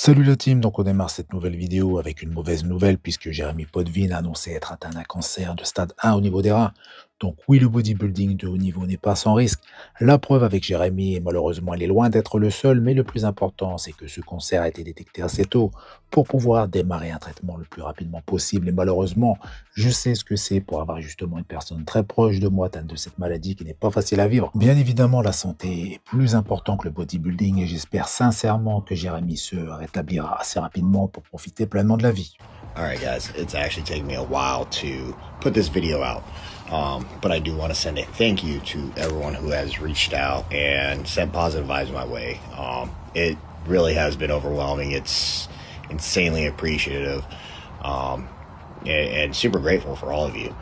Salut la team, donc on démarre cette nouvelle vidéo avec une mauvaise nouvelle puisque Jérémy Potvin a annoncé être atteint d'un cancer de stade 1 au niveau des reins. Donc oui, le bodybuilding de haut niveau n'est pas sans risque. La preuve avec Jérémy, et malheureusement il est loin d'être le seul, mais le plus important c'est que ce cancer a été détecté assez tôt pour pouvoir démarrer un traitement le plus rapidement possible. Et malheureusement, je sais ce que c'est pour avoir justement une personne très proche de moi atteinte de cette maladie qui n'est pas facile à vivre. Bien évidemment, la santé est plus importante que le bodybuilding et j'espère sincèrement que Jérémy se rétablira assez rapidement pour profiter pleinement de la vie. Alright guys, it's actually taken me a while to put this video out, but I do want to send a thank you to everyone who has reached out and sent positive vibes my way. It really has been overwhelming. It's insanely appreciative, and super grateful for all of you.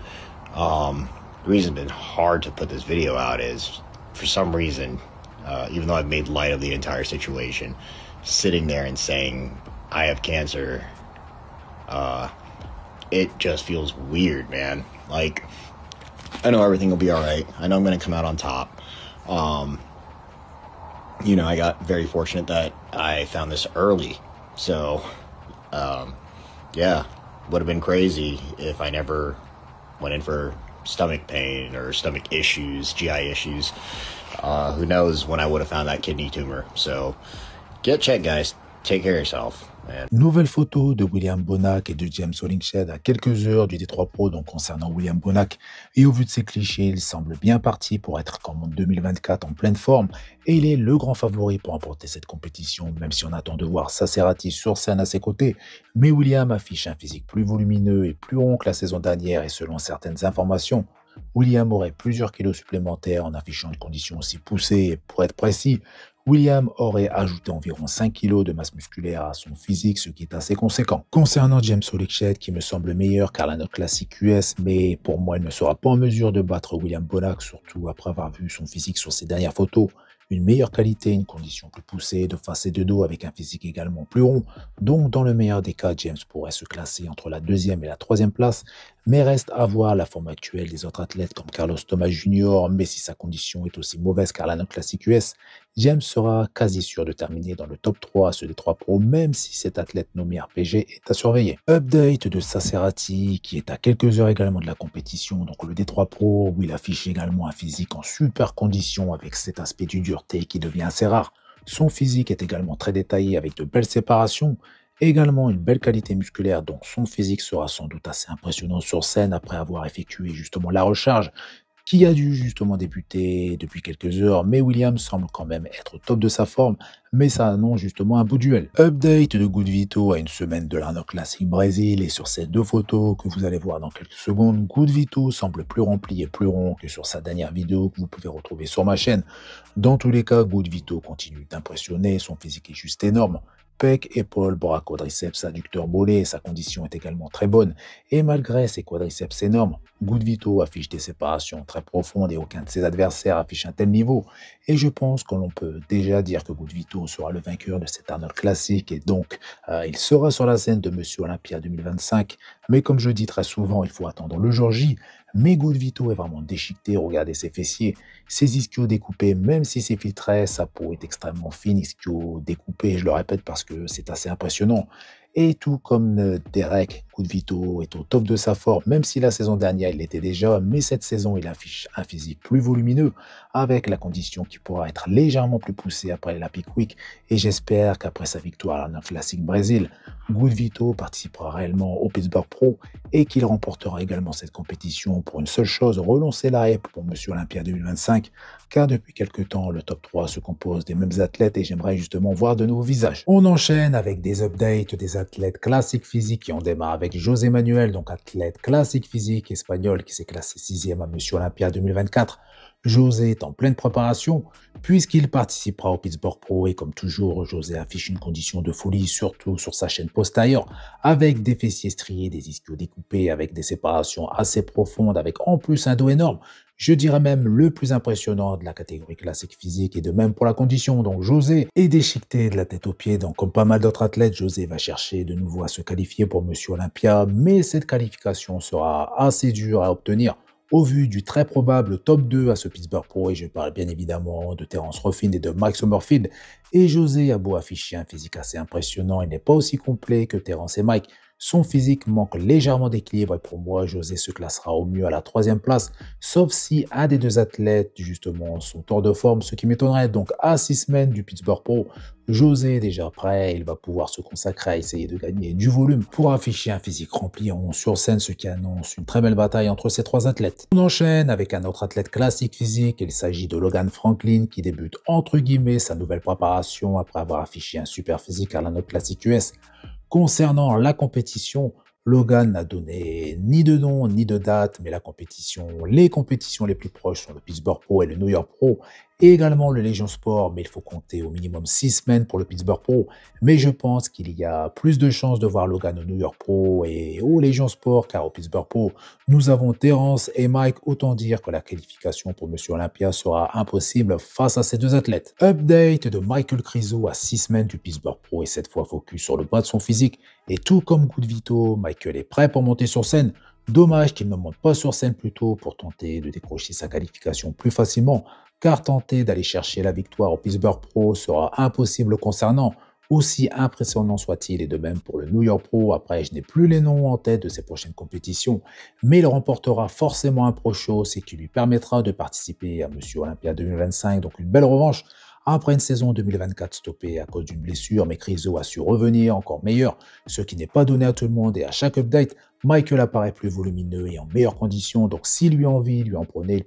The reason it's been hard to put this video out is, for some reason, even though I've made light of the entire situation, sitting there and saying I have cancer, it just feels weird, man. Like, I know everything will be all right. I know I'm going to come out on top. I got very fortunate that I found this early. So, yeah, would have been crazy if I never went in for stomach pain or stomach issues, GI issues. Who knows when I would have found that kidney tumor. So, get checked, guys. Take care of yourself. Nouvelle photo de William Bonac et de James Hollingshead à quelques heures du Détroit Pro, donc concernant William Bonac. Et au vu de ses clichés, il semble bien parti pour être comme en 2024 en pleine forme. Et il est le grand favori pour remporter cette compétition, même si on attend de voir Sacerati sur scène à ses côtés. Mais William affiche un physique plus volumineux et plus rond que la saison dernière et selon certaines informations, William aurait plusieurs kilos supplémentaires en affichant une condition aussi poussée et pour être précis, William aurait ajouté environ 5 kilos de masse musculaire à son physique, ce qui est assez conséquent. Concernant James Hollingshead, qui me semble meilleur qu'à la note classique US, mais pour moi, il ne sera pas en mesure de battre William Bonac, surtout après avoir vu son physique sur ses dernières photos. Une meilleure qualité, une condition plus poussée de face et de dos avec un physique également plus rond. Donc, dans le meilleur des cas, James pourrait se classer entre la deuxième et la troisième place, mais reste à voir la forme actuelle des autres athlètes comme Carlos Thomas Jr., mais si sa condition est aussi mauvaise qu'à la note classique US, James sera quasi sûr de terminer dans le top 3 à ce Détroit Pro, même si cet athlète nommé RPG est à surveiller. Update de Sacerati, qui est à quelques heures également de la compétition, donc le Détroit Pro, où il affiche également un physique en super condition avec cet aspect du dureté qui devient assez rare. Son physique est également très détaillé avec de belles séparations, également une belle qualité musculaire, donc son physique sera sans doute assez impressionnant sur scène après avoir effectué justement la recharge, qui a dû justement débuter depuis quelques heures, mais Williams semble quand même être au top de sa forme, mais ça annonce justement un beau duel. Update de Good Vito à une semaine de l'Arnold Classic Brésil, et sur ces deux photos que vous allez voir dans quelques secondes, Good Vito semble plus rempli et plus rond que sur sa dernière vidéo que vous pouvez retrouver sur ma chaîne. Dans tous les cas, Good Vito continue d'impressionner, son physique est juste énorme. Pec, épaules, bras, quadriceps, adducteurs bollés, sa condition est également très bonne. Et malgré ses quadriceps énormes, Good Vito affiche des séparations très profondes et aucun de ses adversaires affiche un tel niveau. Et je pense que l'on peut déjà dire que Good Vito sera le vainqueur de cet Arnold Classic et donc il sera sur la scène de Monsieur Olympia 2025. Mais comme je dis très souvent, il faut attendre le jour J. Mais Good Vito est vraiment déchiqueté, regardez ses fessiers, ses ischios découpés, même si c'est filtré, sa peau est extrêmement fine, ischio découpé, je le répète parce que c'est assez impressionnant. Et tout comme Derek, Good Vito est au top de sa forme, même si la saison dernière il l'était déjà, mais cette saison il affiche un physique plus volumineux, avec la condition qui pourra être légèrement plus poussée après la Peak Week, et j'espère qu'après sa victoire à la Classic Brésil, Good Vito participera réellement au Pittsburgh Pro, et qu'il remportera également cette compétition pour une seule chose, relancer la hype pour Monsieur Olympia 2025, car depuis quelques temps, le top 3 se compose des mêmes athlètes et j'aimerais justement voir de nouveaux visages. On enchaîne avec des updates des athlètes classiques physiques et on démarre avec José Manuel, donc athlète classique physique espagnol qui s'est classé 6e à Monsieur Olympia 2024. José est en pleine préparation puisqu'il participera au Pittsburgh Pro et comme toujours, José affiche une condition de folie, surtout sur sa chaîne postérieure, avec des fessiers striés, des ischios découpés, avec des séparations assez profondes, avec en plus un dos énorme. Je dirais même le plus impressionnant de la catégorie classique physique et de même pour la condition. Donc José est déchiqueté de la tête aux pieds. Donc comme pas mal d'autres athlètes, José va chercher de nouveau à se qualifier pour Monsieur Olympia, mais cette qualification sera assez dure à obtenir. Au vu du très probable top 2 à ce Pittsburgh Pro, et je parle bien évidemment de Terence Ruffin et de Mike Summerfield, et José a beau afficher un physique assez impressionnant, il n'est pas aussi complet que Terence et Mike. Son physique manque légèrement d'équilibre et pour moi, José se classera au mieux à la troisième place, sauf si un des deux athlètes, justement, sont hors de forme, ce qui m'étonnerait. Donc, à 6 semaines du Pittsburgh Pro, José est déjà prêt, il va pouvoir se consacrer à essayer de gagner du volume pour afficher un physique rempli en sur scène, ce qui annonce une très belle bataille entre ces trois athlètes. On enchaîne avec un autre athlète classique physique, il s'agit de Logan Franklin qui débute entre guillemets sa nouvelle préparation après avoir affiché un super physique à la note classique US. Concernant la compétition, Logan n'a donné ni de nom ni de date, mais les compétitions les plus proches sont le Pittsburgh Pro et le New York Pro, et également le Legion Sport, mais il faut compter au minimum 6 semaines pour le Pittsburgh Pro. Mais je pense qu'il y a plus de chances de voir Logan au New York Pro et au Legion Sport, car au Pittsburgh Pro, nous avons Terence et Mike, autant dire que la qualification pour Monsieur Olympia sera impossible face à ces deux athlètes. Update de Michael Krizo à 6 semaines du Pittsburgh Pro et cette fois focus sur le bas de son physique. Et tout comme Good Vito, Michael est prêt pour monter sur scène. Dommage qu'il ne monte pas sur scène plus tôt pour tenter de décrocher sa qualification plus facilement, car tenter d'aller chercher la victoire au Pittsburgh Pro sera impossible concernant, aussi impressionnant soit-il, et de même pour le New York Pro. Après, je n'ai plus les noms en tête de ses prochaines compétitions, mais il remportera forcément un Pro Show, ce qui lui permettra de participer à Monsieur Olympia 2025, donc une belle revanche. Après une saison 2024 stoppée à cause d'une blessure, mais Krizo a su revenir encore meilleur, ce qui n'est pas donné à tout le monde, et à chaque update, Michael apparaît plus volumineux et en meilleures conditions, donc si lui envie, lui en prenait,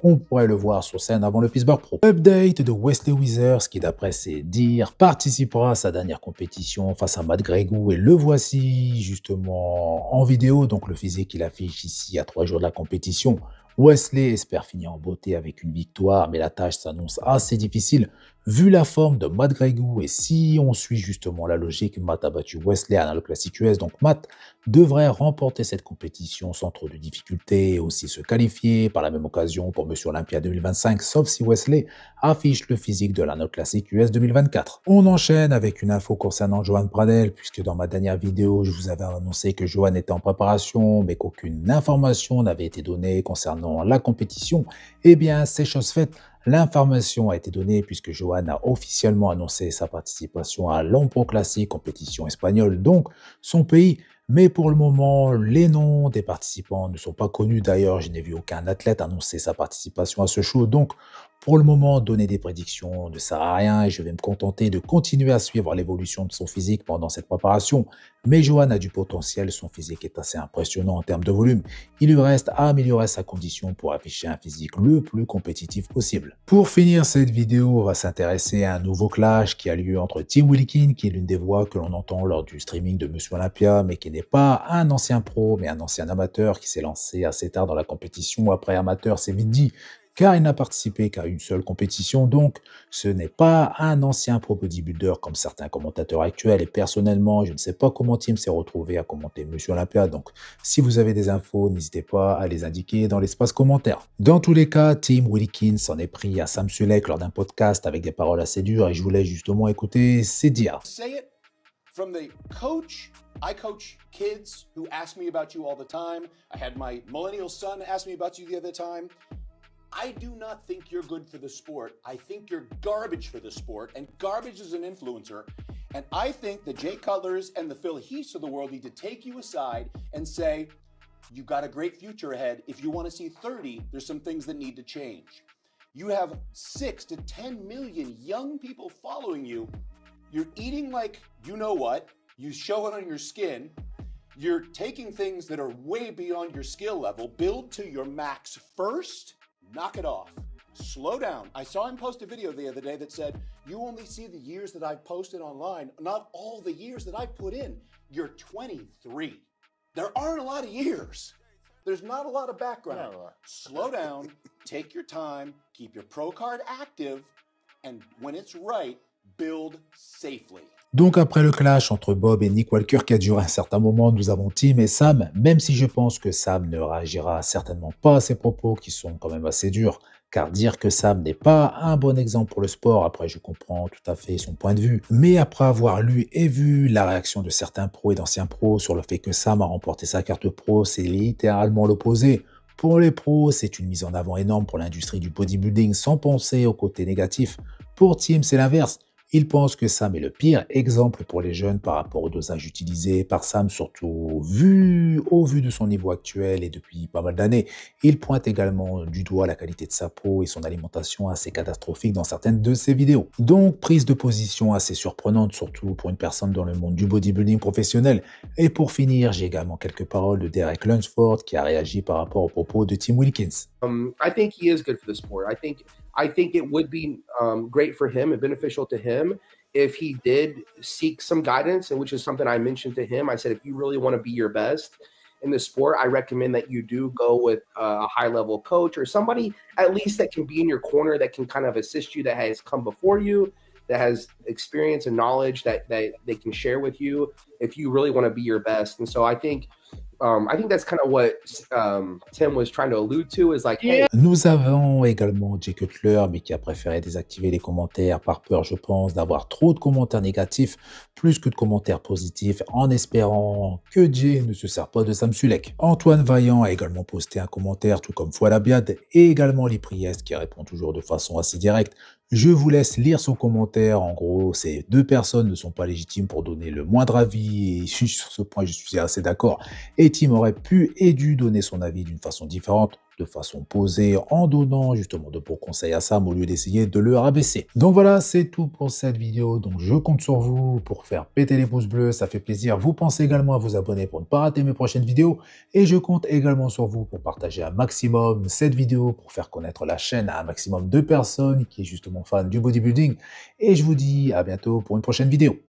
on pourrait le voir sur scène avant le Pittsburgh Pro. Update de Wesley Withers qui d'après ses dires participera à sa dernière compétition face à Matt Gregou et le voici justement en vidéo, donc le physique qu'il affiche ici à 3 jours de la compétition. Wesley espère finir en beauté avec une victoire, mais la tâche s'annonce assez difficile vu la forme de Matt Gregou et si on suit justement la logique, Matt a battu Wesley à la classique US, donc Matt devrait remporter cette compétition sans trop de difficultés et aussi se qualifier par la même occasion pour Monsieur Olympia 2025, sauf si Wesley affiche le physique de la note classique US 2024. On enchaîne avec une info concernant Johan Pradel, puisque dans ma dernière vidéo, je vous avais annoncé que Johan était en préparation, mais qu'aucune information n'avait été donnée concernant la compétition. Eh bien, c'est chose faite. L'information a été donnée puisque Johan a officiellement annoncé sa participation à l'Empro Classic, compétition espagnole, donc son pays. Mais pour le moment, les noms des participants ne sont pas connus. D'ailleurs, je n'ai vu aucun athlète annoncer sa participation à ce show. Donc, pour le moment, donner des prédictions ne sert à rien et je vais me contenter de continuer à suivre l'évolution de son physique pendant cette préparation. Mais Johan a du potentiel, son physique est assez impressionnant en termes de volume. Il lui reste à améliorer sa condition pour afficher un physique le plus compétitif possible. Pour finir cette vidéo, on va s'intéresser à un nouveau clash qui a lieu entre Tim Wilkin, qui est l'une des voix que l'on entend lors du streaming de Monsieur Olympia, mais qui n'est pas un ancien pro, mais un ancien amateur qui s'est lancé assez tard dans la compétition. Après amateur, c'est vite dit, car il n'a participé qu'à une seule compétition, donc ce n'est pas un ancien pro bodybuilder comme certains commentateurs actuels, et personnellement, je ne sais pas comment Tim s'est retrouvé à commenter Monsieur Olympia, donc si vous avez des infos, n'hésitez pas à les indiquer dans l'espace commentaire. Dans tous les cas, Tim Wilkins s'en est pris à Sam Sulek lors d'un podcast avec des paroles assez dures, et je voulais justement écouter ses dires. Say it from the coach. I coach kids who ask me about you all the time. I had my millennial son ask me about you the other time. I do not think you're good for the sport. I think you're garbage for the sport, and garbage is an influencer. And I think the Jay Cutlers and the Phil Heaths of the world need to take you aside and say, you got a great future ahead. If you want to see 30, there's some things that need to change. You have 6 to 10 million young people following you. You're eating like you know what. You show it on your skin. You're taking things that are way beyond your skill level. Build to your max first. Knock it off. Slow down. I saw him post a video the other day that said, you only see the years that I've posted online, not all the years that I've put in. You're 23. There aren't a lot of years. There's not a lot of background. Slow down, take your time, keep your pro card active, and when it's right, build safely. Donc après le clash entre Bob et Nick Walker qui a duré un certain moment, nous avons Tim et Sam, même si je pense que Sam ne réagira certainement pas à ses propos qui sont quand même assez durs, car dire que Sam n'est pas un bon exemple pour le sport, après je comprends tout à fait son point de vue, mais après avoir lu et vu la réaction de certains pros et d'anciens pros sur le fait que Sam a remporté sa carte pro, c'est littéralement l'opposé. Pour les pros, c'est une mise en avant énorme pour l'industrie du bodybuilding sans penser au côté négatif. Pour Tim, c'est l'inverse. Il pense que Sam est le pire exemple pour les jeunes par rapport au dosage utilisé par Sam, surtout au vu de son niveau actuel et depuis pas mal d'années. Il pointe également du doigt la qualité de sa peau et son alimentation assez catastrophique dans certaines de ses vidéos. Donc, prise de position assez surprenante, surtout pour une personne dans le monde du bodybuilding professionnel. Et pour finir, j'ai également quelques paroles de Derek Lunsford qui a réagi par rapport aux propos de Tim Wilkins. I think he is good for the sport. I think it would be great for him and beneficial to him if he did seek some guidance, and which is something I mentioned to him. I said, if you really want to be your best in the sport, I recommend that you do go with a high level coach or somebody at least that can be in your corner, that can kind of assist you, that has come before you, that has experience and knowledge that they can share with you if you really want to be your best. And so I think that's kind of what Tim was trying to allude to, is like, hey. Nous avons également Jay Cutler, mais qui a préféré désactiver les commentaires par peur, je pense, d'avoir trop de commentaires négatifs plus que de commentaires positifs, en espérant que Jay ne se sert pas de Sam Sulek. Antoine Vaillant a également posté un commentaire, tout comme Fouad Abiad, et également Lee Priest, qui répond toujours de façon assez directe. Je vous laisse lire son commentaire. En gros, ces deux personnes ne sont pas légitimes pour donner le moindre avis, et sur ce point, je suis assez d'accord. Et Tim aurait pu et dû donner son avis d'une façon différente, de façon posée, en donnant justement de bons conseils à Sam au lieu d'essayer de le rabaisser. Donc voilà, c'est tout pour cette vidéo. Donc je compte sur vous pour faire péter les pouces bleus, ça fait plaisir. Vous pensez également à vous abonner pour ne pas rater mes prochaines vidéos. Et je compte également sur vous pour partager un maximum cette vidéo, pour faire connaître la chaîne à un maximum de personnes qui est justement fan du bodybuilding. Et je vous dis à bientôt pour une prochaine vidéo.